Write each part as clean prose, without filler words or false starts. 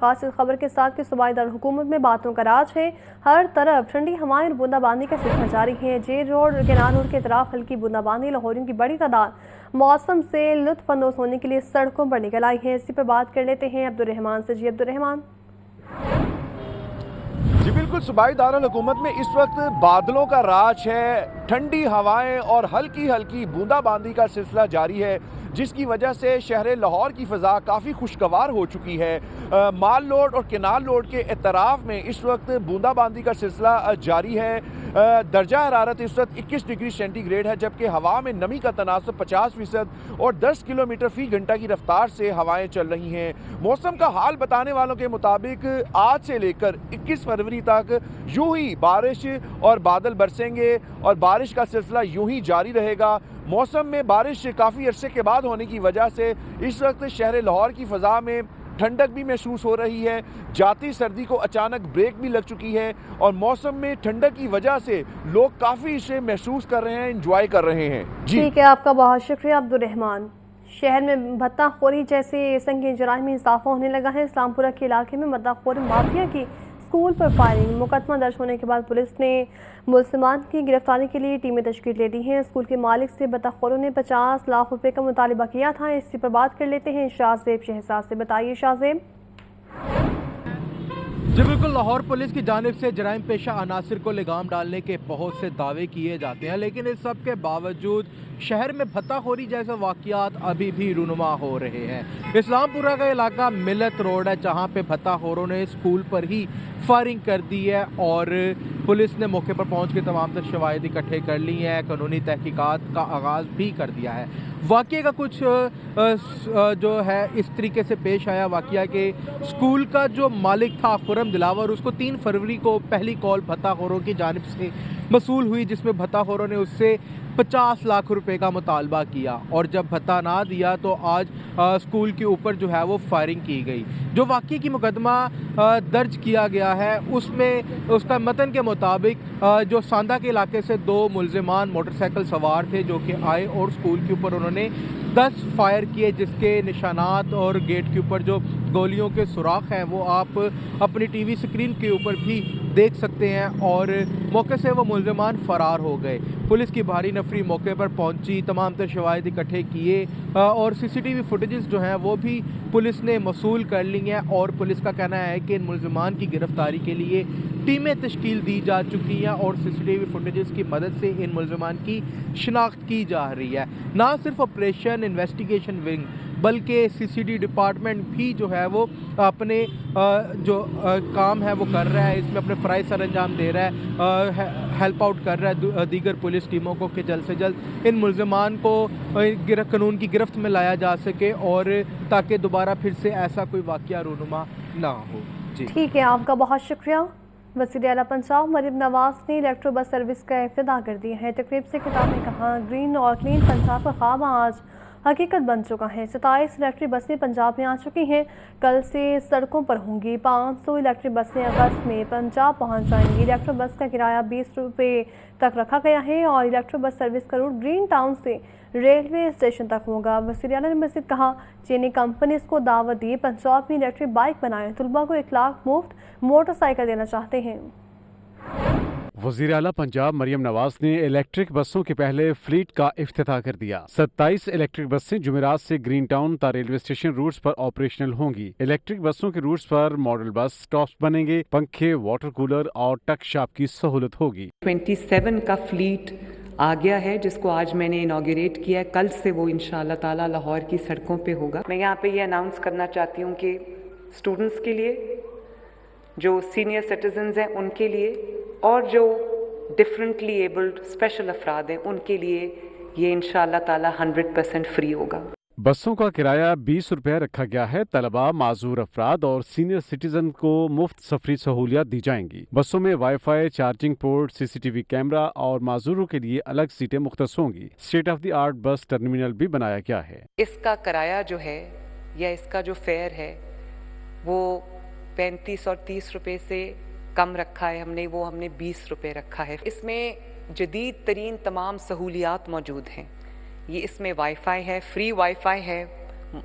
خاص اس خبر کے ساتھ کہ صوبائی دارالحکومت میں باتوں کا راج ہے، ہر طرف ٹھنڈی ہوائیں اور بوندا باندی کا سلسلہ جاری ہے۔ جیل روڈ کینال روڈ کے اطراف ہلکی بوندا باندی، لاہوریوں کی بڑی تعداد موسم سے لطف اندوز ہونے کے لیے سڑکوں پر نکل آئی ہے۔ اسی پر بات کر لیتے ہیں عبدالرحمان سے۔ جی عبدالرحمان۔ جی بالکل، صوبائی دارالحکومت میں اس وقت بادلوں کا راج ہے، ٹھنڈی ہوائیں اور ہلکی ہلکی بوندا باندی کا سلسلہ جاری ہے، جس کی وجہ سے شہر لاہور کی فضا کافی خوشگوار ہو چکی ہے۔ مال روڈ اور کینال روڈ کے اطراف میں اس وقت بوندا باندی کا سلسلہ جاری ہے۔ درجہ حرارت اس وقت 21 ڈگری سینٹی گریڈ ہے، جبکہ ہوا میں نمی کا تناسب 50% اور 10 کلومیٹر فی گھنٹہ کی رفتار سے ہوائیں چل رہی ہیں۔ موسم کا حال بتانے والوں کے مطابق آج سے لے کر 21 فروری تک یوں ہی بارش اور بادل برسیں گے اور بارش کا سلسلہ یوں ہی جاری رہے گا۔ موسم میں بارش کافی عرصے کے بعد ہونے کی وجہ سے اس وقت شہر لاہور کی فضا میں ٹھنڈک بھی محسوس ہو رہی ہے، جاتی سردی کو اچانک بریک بھی لگ چکی ہے اور موسم میں ٹھنڈک کی وجہ سے لوگ کافی اسے محسوس کر رہے ہیں، انجوائے کر رہے ہیں۔ جی ٹھیک ہے، آپ کا بہت شکریہ عبدالرحمان۔ شہر میں بھتہ خوری جیسے سنگین جرائم میں اضافہ ہونے لگا ہے۔ اسلام پورہ کے علاقے میں بھتہ خوری مافیا کی اسکول پر فائرنگ، مقدمہ درج ہونے کے بعد پولیس نے ملزمان کی گرفتاری کے لیے ٹیمیں تشکیل دے دی ہیں۔ اسکول کے مالک سے بھتہ خوروں نے 50 لاکھ روپے کا مطالبہ کیا تھا۔ اسی پر بات کر لیتے ہیں شاہزیب شہزاد سے۔ بتائیے شاہزیب۔ جی بالکل، لاہور پولیس کی جانب سے جرائم پیشہ عناصر کو لگام ڈالنے کے بہت سے دعوے کیے جاتے ہیں، لیکن اس سب کے باوجود شہر میں بھتہ خوری جیسے واقعات ابھی بھی رونما ہو رہے ہیں۔ اسلام پورہ کا علاقہ ملت روڈ ہے، جہاں پہ بھتہ خوروں نے اسکول پر ہی فائرنگ کر دی ہے اور پولیس نے موقع پر پہنچ کے تمام تر شواہد اکٹھے کر لی ہیں، قانونی تحقیقات کا آغاز بھی کر دیا ہے۔ واقعے کا کچھ جو ہے اس طریقے سے پیش آیا واقعہ کہ اسکول کا جو مالک تھا خرم دلاور، اس کو 3 فروری کو پہلی کال بھتہ خوروں کی جانب سے موصول ہوئی، جس میں بھتہ خوروں نے اس سے 50 لاکھ روپے کا مطالبہ کیا اور جب بھتہ نہ دیا تو آج اسکول کے اوپر جو ہے وہ فائرنگ کی گئی۔ جو واقعے کی مقدمہ درج کیا گیا ہے اس میں اس کا متن کے مطابق جو ساندہ کے علاقے سے 2 ملزمان موٹر سائیکل سوار تھے جو کہ آئے اور اسکول کے اوپر انہوں نے 10 فائر کیے، جس کے نشانات اور گیٹ کے اوپر جو گولیوں کے سوراخ ہیں وہ آپ اپنی ٹی وی سکرین کے اوپر بھی دیکھ سکتے ہیں اور موقع سے وہ ملزمان فرار ہو گئے۔ پولیس کی بھاری نفری موقع پر پہنچی، تمام تر شواہد اکٹھے کیے اور سی سی ٹی وی فوٹیجز جو ہیں وہ بھی پولیس نے موصول کر لی ہیں اور پولیس کا کہنا ہے کہ ان ملزمان کی گرفتاری کے لیے ٹیمیں تشکیل دی جا چکی ہیں اور سی سی ٹی وی فوٹیجز کی مدد سے ان ملزمان کی شناخت کی جا رہی ہے۔ نہ صرف آپریشن انویسٹیگیشن ونگ بلکہ سی سی ڈی ڈپارٹمنٹ بھی جو ہے وہ اپنے جو کام ہے وہ کر رہا ہے، اس میں اپنے فرائض سر انجام دے رہا ہے، ہیلپ آؤٹ کر رہا ہے دیگر پولیس ٹیموں کو کہ جلد سے جلد ان ملزمان کو قانون کی گرفت میں لایا جا سکے اور تاکہ دوبارہ پھر سے ایسا کوئی واقعہ رونما نہ ہو۔ جی ٹھیک ہے، آپ کا بہت شکریہ۔ وزیر اعلیٰ پنجاب مریم نواز نے الیکٹرو بس سروس کا افتتاح کر دیا ہے۔ تقریب سے خطاب میں کہا، گرین اور کلین پنجاب کا خواب آج حقیقت بن چکا ہے۔ 27 الیکٹرک بسیں پنجاب میں آ چکی ہیں، کل سے سڑکوں پر ہوں گی۔ 500 الیکٹرک بسیں اگست میں پنجاب پہنچ جائیں گی۔ الیکٹرک بس کا کرایہ 20 روپے تک رکھا گیا ہے اور الیکٹرک بس سروس کا روٹ گرین ٹاؤن سے ریلوے اسٹیشن تک ہوگا۔ وزیر اعلیٰ نے مزید کہا، چینی کمپنیز کو دعوت دی پنجاب میں الیکٹرک بائک بنائیں، طلباء کو 1 لاکھ مفت موٹر سائیکل دینا چاہتے ہیں۔ وزیر اعلیٰ پنجاب مریم نواز نے الیکٹرک بسوں کے پہلے فلیٹ کا افتتاح کر دیا۔ 27 الیکٹرک بسیں جمعرات سے گرین ٹاؤن تا ریلوے اسٹیشن روٹس پر آپریشنل ہوں گی۔ الیکٹرک بسوں کے روٹس پر ماڈل بس سٹاپس بنیں گے، پنکھے، واٹر کولر اور ٹک شاپ کی سہولت ہوگی۔ 27 کا فلیٹ آ گیا ہے جس کو آج میں نے انوگریٹ کیا ہے، کل سے وہ انشاءاللہ تعالی لاہور کی سڑکوں پہ ہوگا۔ میں یہاں پہ یہ اناؤنس کرنا چاہتی ہوں کہ اسٹوڈنٹس کے لیے، جو سینئر سٹیزنز ہیں ان کے لیے اور جو ڈفرینٹلی ایبلڈ اسپیشل افراد ہیں ان کے لیے یہ انشاءاللہ تعالی 100% فری ہوگا۔ بسوں کا کرایہ 20 روپے رکھا گیا ہے۔ طلباء، معذور افراد اور سینئر سٹیزن کو مفت سفری سہولیات دی جائیں گی۔ بسوں میں وائی فائی، چارجنگ پورٹ، سی سی ٹی وی کیمرہ اور معذوروں کے لیے الگ سیٹیں مختص ہوں گی۔ اسٹیٹ آف دی آرٹ بس ٹرمینل بھی بنایا گیا ہے۔ اس کا کرایہ جو ہے یا اس کا جو فیئر ہے وہ 35 اور 30 روپے سے کم رکھا ہے ہم نے 20 روپے رکھا ہے۔ اس میں جدید ترین تمام سہولیات موجود ہیں۔ یہ اس میں وائی فائی ہے، فری وائی فائی ہے،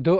2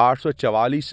844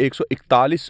141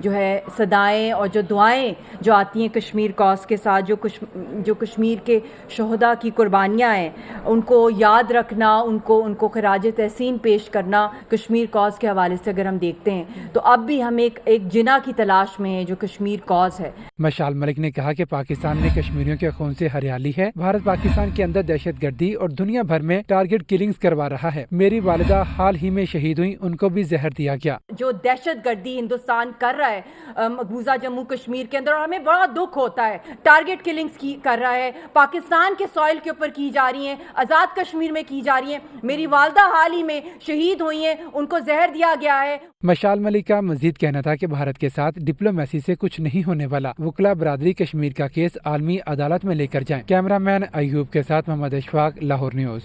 جو ہے صدائیں اور جو دعائیں جو آتی ہیں کشمیر کاز کے ساتھ، جو کشمیر کے شہداء کی قربانیاں ہیں ان کو یاد رکھنا، ان کو خراج تحسین پیش کرنا کشمیر کاز کے حوالے سے اگر ہم دیکھتے ہیں تو اب بھی ہم ایک جنا کی تلاش میں ہیں جو کشمیر کاز ہے۔ مشال ملک نے کہا کہ پاکستان میں کشمیریوں کے خون سے ہریالی ہے۔ بھارت پاکستان کے اندر دہشت گردی اور دنیا بھر میں ٹارگٹ کلنگز کروا رہا ہے۔ میری والدہ حال ہی میں شہید ہوئی، ان کو بھی زہر دیا گیا۔ جو دہشت گردی ہندوستان کر رہا ہے مقبوضہ جموں کشمیر کے اندر، اور ہمیں بڑا دکھ ہوتا ہے، ٹارگٹ کلنگز کر رہا ہے، پاکستان کے سوائل کے اوپر کی جا رہی ہیں، آزاد کشمیر میں کی جا رہی ہیں۔ میری والدہ حال ہی میں شہید ہوئی ہیں، ان کو زہر دیا گیا ہے۔ مشال ملک کا مزید کہنا تھا کہ بھارت کے ساتھ ڈپلومیسی سے کچھ نہیں ہونے والا۔ وکلا برادری کشمیر کا کیس عالمی عدالت میں لے کر جائیں۔ کیمرہ مین ایوب کے ساتھ Muhammad Ashfaq, Lahore news.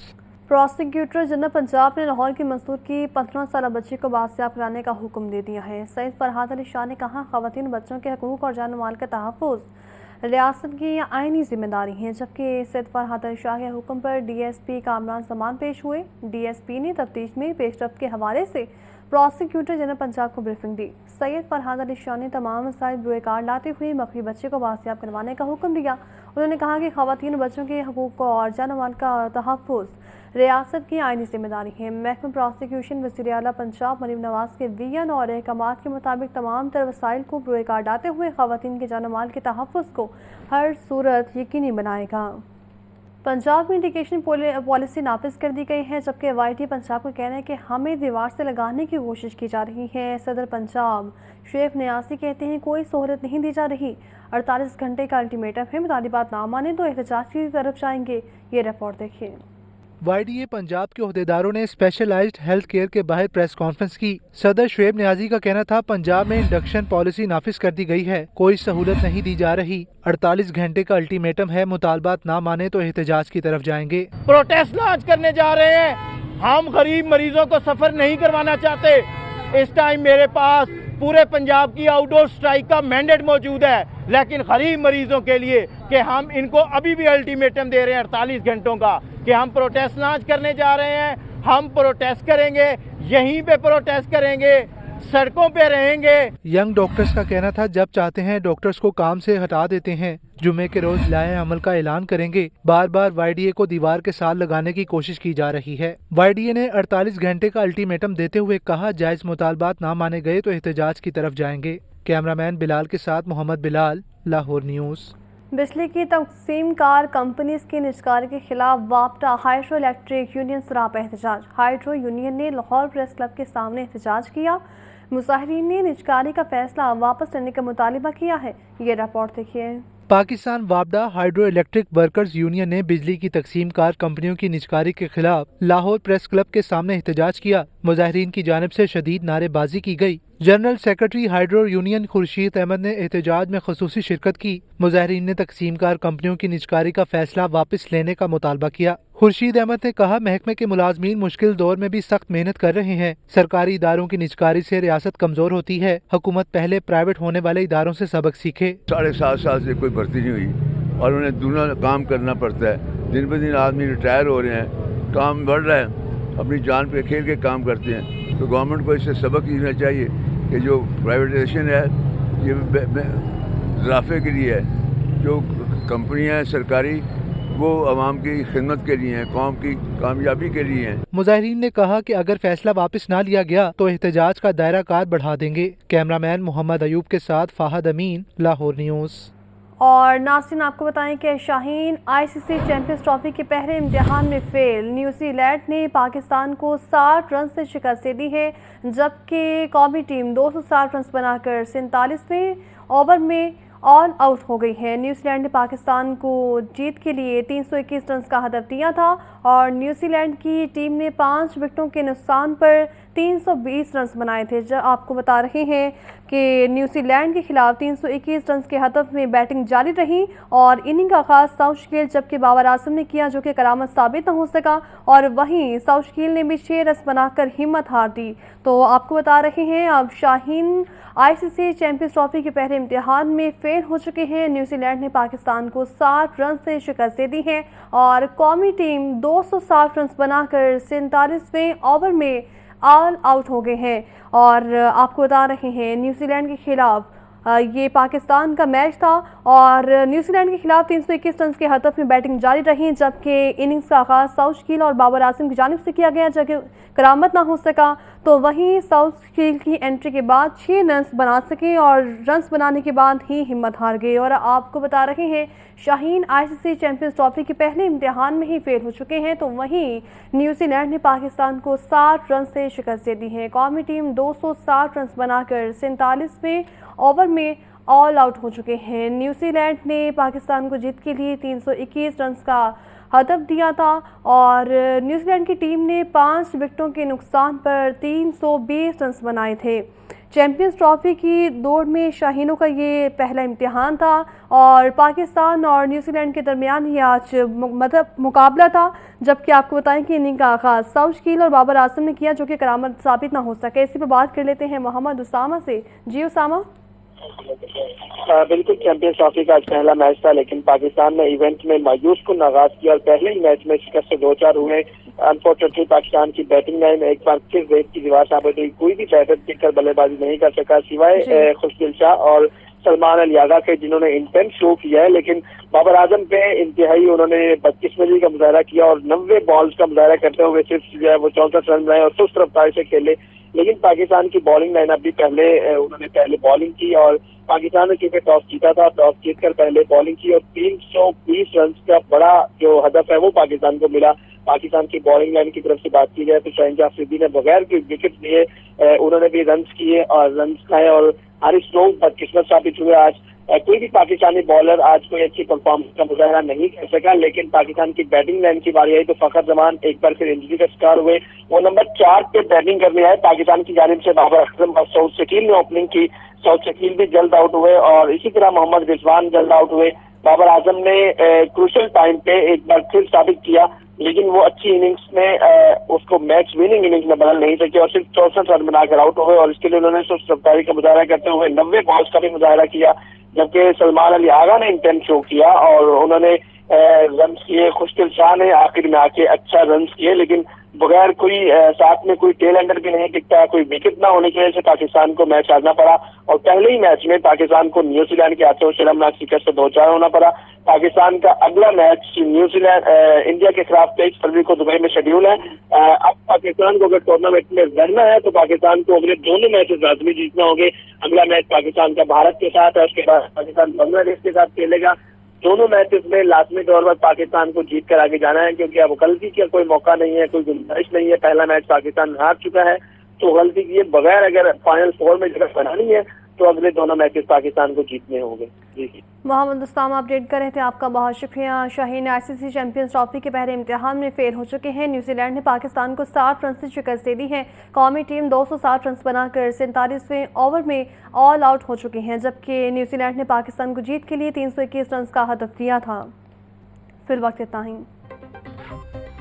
Prosecutor general Punjab نے لاہور کی مزدور کی 15 سالہ بچی کو بازیاب کرانے کا حکم دے دیا ہے۔ سید فرحات علی شاہ نے کہا خواتین بچوں کے حقوق اور جان و مال کا تحفظ ریاست کی آئینی ذمہ داری ہے، جبکہ سید فرحات علی شاہ کے حکم پر ڈی ایس پی کامران زمان پیش ہوئے۔ ڈی ایس پی نے تفتیش میں پیش رفت کے حوالے سے پروسیکیوٹر جنرل پنجاب کو بریفنگ دی۔ سید فرحات علی شاہ نے تمام مسائل بروئے کار لاتے ہوئے مخفی بچے کو بازیاب کروانے کا حکم دیا۔ انہوں نے کہا کہ خواتین بچوں کے حقوق اور جان و مال کا تحفظ ریاست کی آئینی ذمہ داری ہے۔ محکمہ پروسیکیوشن وزیر اعلیٰ پنجاب مریم نواز کے ویژن اور احکامات کے مطابق تمام تر وسائل کو بروئے کار لاتے ہوئے خواتین کے جان و مال کے تحفظ کو ہر صورت یقینی بنائے گا۔ پنجاب میں انڈیکیشن پالیسی نافذ کر دی گئی ہے، جبکہ وائی ٹی پنجاب کا کہنا ہے کہ ہمیں دیوار سے لگانے کی کوشش کی جا رہی ہے۔ صدر پنجاب شعیب نیازی کہتے ہیں کوئی سہولت نہیں دی جا رہی، 48 گھنٹے کا الٹیمیٹم ہے، مطالبات نہ مانے تو احتجاج کی طرف جائیں گے۔ یہ رپورٹ دیکھیے۔ وائی ڈی اے پنجاب کے عہدیداروں نے اسپیشلائزڈ ہیلتھ کیئر کے باہر پریس کانفرنس کی۔ صدر شعیب نیازی کا کہنا تھا پنجاب میں انڈکشن پالیسی نافذ کر دی گئی ہے، کوئی سہولت نہیں دی جا رہی، 48 گھنٹے کا الٹیمیٹم ہے، مطالبات نہ مانے تو احتجاج کی طرف جائیں گے۔ پروٹیسٹ لانچ کرنے جا رہے ہیں، ہم غریب مریضوں کو سفر نہیں کروانا چاہتے۔ اس ٹائم میرے پاس پورے پنجاب کی آؤٹ ڈور سٹرائک کا مینڈیٹ موجود ہے، لیکن غریب مریضوں کے لیے کہ ہم ان کو ابھی بھی الٹیمیٹم دے رہے ہیں 48 گھنٹوں کا کہ ہم پروٹیسٹ لانچ کرنے جا رہے ہیں، ہم پروٹیسٹ کریں گے، یہیں پہ پروٹیسٹ کریں گے، سڑکوں پہ رہیں گے۔ ینگ ڈاکٹرز کا کہنا تھا جب چاہتے ہیں ڈاکٹرز کو کام سے ہٹا دیتے ہیں، جمعے کے روز لائحہ عمل کا اعلان کریں گے۔ بار بار وائی ڈی اے کو دیوار کے ساتھ لگانے کی کوشش کی جا رہی ہے۔ وائی ڈی اے نے 48 گھنٹے کا الٹیمیٹم دیتے ہوئے کہا جائز مطالبات نہ مانے گئے تو احتجاج کی طرف جائیں گے۔ کیمرہ مین بلال کے ساتھ محمد بلال، لاہور نیوز۔ بجلی کی تقسیم کار کمپنیز کی نجکاری کے خلاف وابٹا ہائیڈرو الیکٹرک یونین سراہ پہ احتجاج۔ ہائیڈرو یونین نے لاہور پریس کلب کے سامنے احتجاج کیا۔ مظاہرین نے نجکاری کا فیصلہ واپس لینے کا مطالبہ کیا ہے۔ یہ رپورٹ دیکھیے۔ پاکستان وابڈا ہائیڈرو الیکٹرک ورکرز یونین نے بجلی کی تقسیم کار کمپنیوں کی نجکاری کے خلاف لاہور پریس کلب کے سامنے احتجاج کیا۔ مظاہرین کی جانب سے شدید نعرے بازی کی گئی۔ General secretary hydro union Khurshid Ahmed نے احتجاج میں خصوصی شرکت کی۔ مظاہرین نے تقسیم کار کمپنیوں کی نجکاری کا فیصلہ واپس لینے کا مطالبہ کیا۔ خورشید احمد نے کہا محکمے کے ملازمین مشکل دور میں بھی سخت محنت کر رہے ہیں۔ سرکاری اداروں کی نجکاری سے ریاست کمزور ہوتی ہے۔ حکومت پہلے پرائیویٹ ہونے والے اداروں سے سبق سیکھے۔ 7.5 سال سے کوئی بھرتی نہیں ہوئی اور انہیں دنیا کام کرنا پڑتا ہے۔ دن بہ دن آدمی ریٹائر ہو رہے ہیں، کام بڑھ رہا ہے، اپنی جان پہ کھیل کے کام کرتے ہیں۔ تو گورنمنٹ کو اس سے سبق لینا چاہیے کہ جو پرائیویٹائزیشن ہے یہ اضافے کے لیے ہے، جو کمپنیاں ہیں سرکاری وہ عوام کی خدمت کے لیے ہیں، قوم کی کامیابی کے لیے ہیں۔ مظاہرین نے کہا کہ اگر فیصلہ واپس نہ لیا گیا تو احتجاج کا دائرہ کار بڑھا دیں گے۔ کیمرہ مین محمد ایوب کے ساتھ فہد امین، لاہور نیوز۔ اور ناظرین آپ کو بتائیں کہ شاہین آئی سی سی چیمپئنز ٹرافی کے پہلے امتحان میں فیل۔ نیوزی لینڈ نے پاکستان کو 60 رن سے شکست دے دی ہے، جبکہ قومی ٹیم 260 رنز بنا کر 47ویں اوور میں آل آؤٹ ہو گئی ہے۔ نیوزی لینڈ نے پاکستان کو جیت کے لیے 321 رنز کا ہدف دیا تھا اور نیوزی لینڈ کی ٹیم نے 5 وکٹوں کے نقصان پر 320 رنز بنائے تھے۔ جب آپ کو بتا رہے ہیں کہ نیوزی لینڈ کے خلاف 321 رنز کے ہدف میں بیٹنگ جاری رہی اور اننگ کا آغاز ساؤتھ جبکہ بابر اعظم نے کیا جو کہ کرامت ثابت نہ ہو سکا، اور وہیں ساؤتھ نے بھی 6 رنز بنا کر ہمت ہار دی۔ تو آپ کو بتا رہے ہیں اب شاہین آئی سی سی چیمپئنز ٹرافی کے پہلے امتحان میں فیل ہو چکے ہیں۔ نیوزی لینڈ نے پاکستان کو 60 رن سے شکست دے دی ہے اور قومی ٹیم 260 رنز بنا کر 47ویں اوور میں آل آؤٹ ہو گئے ہیں اور آپ کو بتا رہے ہیں نیوزی لینڈ کے خلاف یہ پاکستان کا میچ تھا اور نیوزی لینڈ کے خلاف 321 رنز کے ہدف میں بیٹنگ جاری رہی، جبکہ اننگز کا آغاز ساؤتھ شکیل اور بابر اعظم کی جانب سے کیا گیا جبکہ کرامت نہ ہو سکا، تو وہیں ساؤتھ شکیل کی انٹری کے بعد 6 رنز بنا سکے اور رنز بنانے کے بعد ہی ہمت ہار گئے۔ اور آپ کو بتا رہے ہیں شاہین ICC چیمپئنز ٹرافی کے پہلے امتحان میں ہی فیل ہو چکے ہیں، تو وہیں نیوزی لینڈ نے پاکستان کو 60 رن سے شکست دے دی ہے۔ قومی ٹیم 260 رنز بنا کر 47ویں اوور میں آل آؤٹ ہو چکے ہیں۔ نیوزی لینڈ نے پاکستان کو جیت کے لیے 321 رنز کا ہدف دیا تھا اور نیوزی لینڈ کی ٹیم نے 5 وکٹوں کے نقصان پر 320 رنز بنائے تھے۔ چیمپئنز ٹرافی کی دوڑ میں شاہینوں کا یہ پہلا امتحان تھا اور پاکستان اور نیوزی لینڈ کے درمیان ہی آج مقابلہ تھا، جبکہ آپ کو بتائیں کہ اننگ کا آغاز ساؤتھ شکیل اور بابر اعظم نے کیا جو کہ کرامت ثابت نہ ہو سکے۔ اسی پر بات کر لیتے ہیں محمد اسامہ سے۔ جی اسامہ۔ بالکل، چیمپئنز ٹرافی کا آج پہلا میچ تھا لیکن پاکستان نے ایونٹ میں مایوس کن آغاز کیا اور پہلے ہی میچ میں شکست سے 2-4 ہوئے۔ انفارچونیٹلی پاکستان کی بیٹنگ لائن ایک بار پھر ریت کی دیوار ثابت ہوئی، کوئی بھی بیٹر ٹک کر بلے بازی نہیں کر سکا سوائے خوشدل شاہ اور سلمان الیاگا کے، جنہوں نے انٹینٹ شو کیا ہے، لیکن بابر اعظم پہ انتہائی انہوں نے بدقسمتی کا مظاہرہ کیا اور 90 بالز کا مظاہرہ کرتے ہوئے صرف جو ہے وہ 64 رن بنائے اور سست رفتاری سے کھیلے۔ لیکن پاکستان کی بالنگ لائن اپ بھی انہوں نے پہلے بالنگ کی اور پاکستان نے کیونکہ ٹاس جیتا تھا، ٹاس جیت کر پہلے بالنگ کی اور 320 رنز کا بڑا جو ہدف ہے وہ پاکستان کو ملا۔ پاکستان کی بالنگ لائن کی طرف سے بات کی جائے تو شاہین شاہ افریدی نے بغیر کوئی وکٹ لیے انہوں نے بھی رنز کیے اور رنز کھائے اور حارث اسٹروک بدقسمت ثابت ہوئے۔ آج کوئی بھی پاکستانی بالر آج کوئی اچھی پرفارمنس کا مظاہرہ نہیں کر سکا، لیکن پاکستان کی بیٹنگ لائن کی باری آئی تو فخر زمان ایک بار پھر انجری کا شکار ہوئے۔ وہ نمبر 4 پہ بیٹنگ کرنے آئے، پاکستان کی جانب سے بابر اعظم اور ساؤتھ شکیل نے اوپننگ کی، ساؤتھ شکیل بھی جلد آؤٹ ہوئے اور اسی طرح محمد رضوان جلد آؤٹ ہوئے۔ بابر اعظم نے کروشل ٹائم پہ ایک بار پھر ثابت کیا، لیکن وہ اچھی اننگز میں اس کو میچ وننگ اننگز میں بدل نہیں سکے اور صرف 64 رن بنا کر آؤٹ ہوئے اور اس کے لیے انہوں نے سست رفتاری کا مظاہرہ کرتے ہوئے 90 بالز کا بھی مظاہرہ کیا، جبکہ سلمان علی آغا نے انٹینٹ شو کیا اور انہوں نے رنز کیے۔ خوشدل شاہ نے آخر میں آ کے اچھا رنز کیے، لیکن بغیر کوئی ساتھ میں کوئی ٹیل اینڈر بھی نہیں ٹکتا، کوئی وکٹ نہ ہونے کی وجہ سے پاکستان کو میچ ہارنا پڑا اور پہلے ہی میچ میں پاکستان کو نیوزی لینڈ کے ہاتھوں شرمناک شکست سے 2-4 ہونا پڑا۔ پاکستان کا اگلا میچ نیوزی لینڈ انڈیا کے خلاف 23 فروری کو دبئی میں شیڈیول ہے۔ اب پاکستان کو اگر ٹورنامنٹ میں لڑنا ہے تو پاکستان کو اگلے دونوں میچز لازمی جیتنا ہوں گے۔ اگلا میچ پاکستان کا بھارت کے ساتھ ہے، اس کے بعد پاکستان بنگلہ دیش کے ساتھ کھیلے گا۔ دونوں میچز میں لازمی طور پر پاکستان کو جیت کر آگے جانا ہے کیونکہ اب غلطی کا کوئی موقع نہیں ہے، کوئی گنجائش نہیں ہے۔ پہلا میچ پاکستان ہار چکا ہے تو غلطی کیے بغیر اگر فائنل 4 میں جگہ بنانی ہے تو اگلے دونوں میچز پاکستان کو جیتنے ہوں گے۔ جی محمد اسامہ اپڈیٹ کر رہے تھے، آپ کا بہت شکریہ۔ شاہین ICC چیمپئنز ٹرافی کے پہلے امتحان میں فیل ہو چکے ہیں۔ نیوزی لینڈ نے پاکستان کو 60 رن سے شکست دے دی ہے۔ قومی ٹیم 260 رنز بنا کر 47ویں اوور میں آل آؤٹ ہو چکے ہیں، جبکہ نیوزی لینڈ نے پاکستان کو جیت کے لیے 321 رنز کا ہدف دیا تھا۔ فی الوقت اتنا ہی۔